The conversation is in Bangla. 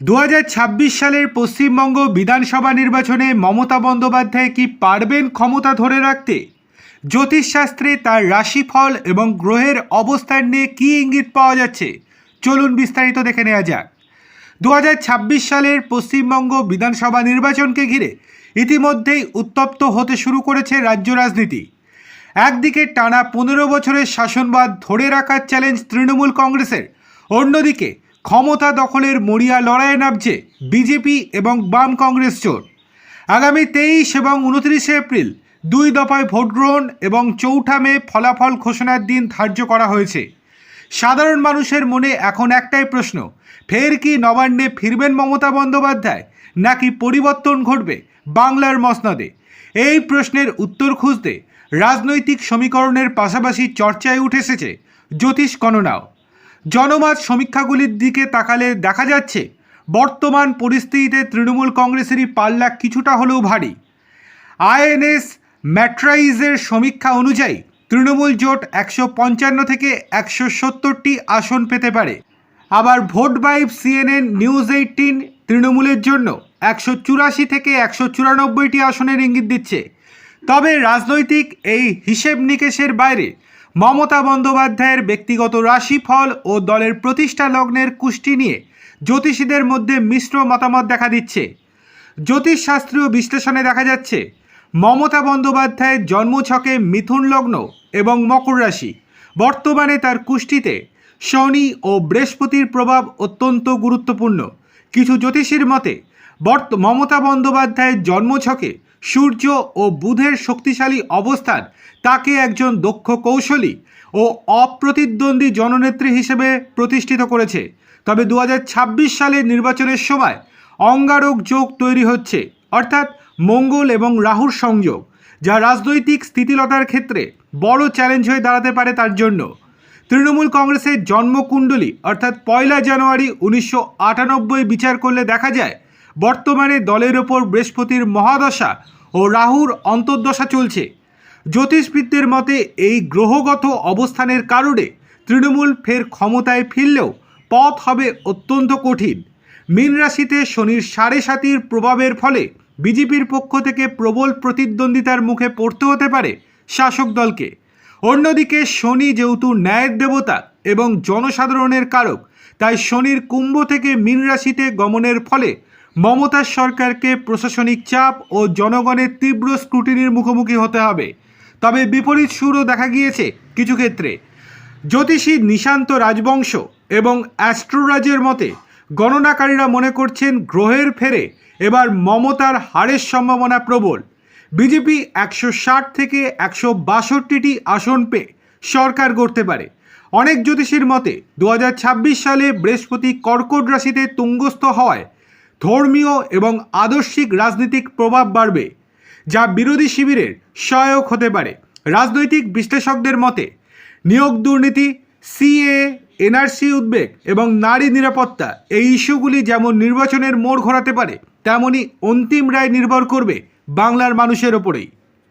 2026 সালের পশ্চিমবঙ্গ বিধানসভা নির্বাচনে মমতা বন্দ্যোপাধ্যায় কি পারবেন ক্ষমতা ধরে রাখতে? জ্যোতিষশাস্ত্রে তার রাশিফল এবং গ্রহের অবস্থান নিয়ে কী ইঙ্গিত পাওয়া যাচ্ছে, চলুন বিস্তারিত দেখে নেওয়া যাক। 2026 সালের পশ্চিমবঙ্গ বিধানসভা নির্বাচনকে ঘিরে ইতিমধ্যেই উত্তপ্ত হতে শুরু করেছে রাজ্য রাজনীতি। একদিকে টানা 15 বছরের শাসনবাদ ধরে রাখার চ্যালেঞ্জ তৃণমূল কংগ্রেসের, অন্যদিকে ক্ষমতা দখলের মরিয়া লড়াইয়ে নামছে বিজেপি এবং বাম কংগ্রেস জোট। আগামী 23 এবং 29 এপ্রিল 2 দফায় ভোট গ্রহণ এবং 4 মে ফলাফল ঘোষণার দিন ধার্য করা হয়েছে। সাধারণ মানুষের মনে এখন একটাই প্রশ্ন, ফের কি নবান্নে ফিরবেন মমতা বন্দ্যোপাধ্যায়, নাকি পরিবর্তন ঘটবে বাংলার মসনদে? এই প্রশ্নের উত্তর খুঁজতে রাজনৈতিক সমীকরণের পাশাপাশি চর্চায় উঠে এসেছে জ্যোতিষ গণনাও। জনমত সমীক্ষাগুলির দিকে তাকালে দেখা যাচ্ছে বর্তমান পরিস্থিতিতে তৃণমূল কংগ্রেসেরই পাল্লা কিছুটা হলেও ভারী। আইএনএস ম্যাট্রাইজের সমীক্ষা অনুযায়ী তৃণমূল জোট 155 থেকে 170টি আসন পেতে পারে। আবার ভোট বাইব CNN নিউজ 18 তৃণমূলের জন্য 184 থেকে 194টি আসনের ইঙ্গিত দিচ্ছে। তবে রাজনৈতিক এই হিসেব নিকেশের বাইরে মমতা বন্দ্যোপাধ্যায়ের ব্যক্তিগত রাশিফল ও দলের প্রতিষ্ঠা লগ্নের কুষ্টি নিয়ে জ্যোতিষীদের মধ্যে মিশ্র মতামত দেখা দিচ্ছে। জ্যোতিষশাস্ত্রীয় বিশ্লেষণে দেখা যাচ্ছে মমতা বন্দ্যোপাধ্যায়ের জন্মছকে মিথুন লগ্ন এবং মকর রাশি। বর্তমানে তার কুষ্টিতে শনি ও বৃহস্পতির প্রভাব অত্যন্ত গুরুত্বপূর্ণ। কিছু জ্যোতিষীর মতে মমতা বন্দ্যোপাধ্যায়ের জন্মছকে সূর্য ও বুধের শক্তিশালী অবস্থান তাকে একজন দক্ষ কৌশলী ও অপ্রতিদ্বন্দ্বী জননেত্রী হিসেবে প্রতিষ্ঠিত করেছে। তবে 2026 সালের নির্বাচনের সময় অঙ্গারক যোগ তৈরি হচ্ছে, অর্থাৎ মঙ্গল এবং রাহুর সংযোগ, যা রাজনৈতিক স্থিতিলতার ক্ষেত্রে বড় চ্যালেঞ্জ হয়ে দাঁড়াতে পারে তার জন্য। তৃণমূল কংগ্রেসের জন্মকুণ্ডলী অর্থাৎ 1 জানুয়ারি 1998 বিচার করলে দেখা যায় বর্তমানে দলের ওপর বৃহস্পতির মহাদশা ও রাহুর অন্তর্দশা চলছে। জ্যোতিষবিদদের মতে এই গ্রহগত অবস্থানের কারণে তৃণমূল ফের ক্ষমতায় ফিরলেও পথ হবে অত্যন্ত কঠিন। মীন রাশিতে শনির 7.5 প্রভাবের ফলে বিজেপির পক্ষ থেকে প্রবল প্রতিদ্বন্দ্বিতার মুখে পড়তে হতে পারে শাসক দলকে। অন্যদিকে শনি যেহেতু ন্যায়ের দেবতা এবং জনসাধারণের কারক, তাই শনির কুম্ভ থেকে মীন রাশিতে গমনের ফলে মমতার সরকারকে প্রশাসনিক চাপ ও জনগণের তীব্র স্ক্রুটিনির মুখোমুখি হতে হবে। তবে বিপরীত সুরও দেখা গিয়েছে কিছু ক্ষেত্রে। জ্যোতিষী নিশান্ত রাজবংশ এবং অ্যাস্ট্রোরাজের মতে গণনাকারীরা মনে করছেন গ্রহের ফেরে এবার মমতার হারের সম্ভাবনা প্রবল। বিজেপি 160 থেকে 162টি আসন পেয়ে সরকার গড়তে পারে। অনেক জ্যোতিষীর মতে 2026 সালে বৃহস্পতি কর্কট রাশিতে তুঙ্গস্থ হওয়ায় ধর্মীয় এবং আদর্শিক রাজনৈতিক প্রভাব বাড়বে, যা বিরোধী শিবিরের সহায়ক হতে পারে। রাজনৈতিক বিশ্লেষকদের মতে নিয়োগ দুর্নীতি, সিএ, এনআরসি উদ্বেগ এবং নারী নিরাপত্তা এই ইস্যুগুলি যেমন নির্বাচনের মোড় ঘোরাতে পারে, তেমনি অন্তিম রায় নির্ভর করবে বাংলার মানুষের ওপরেই।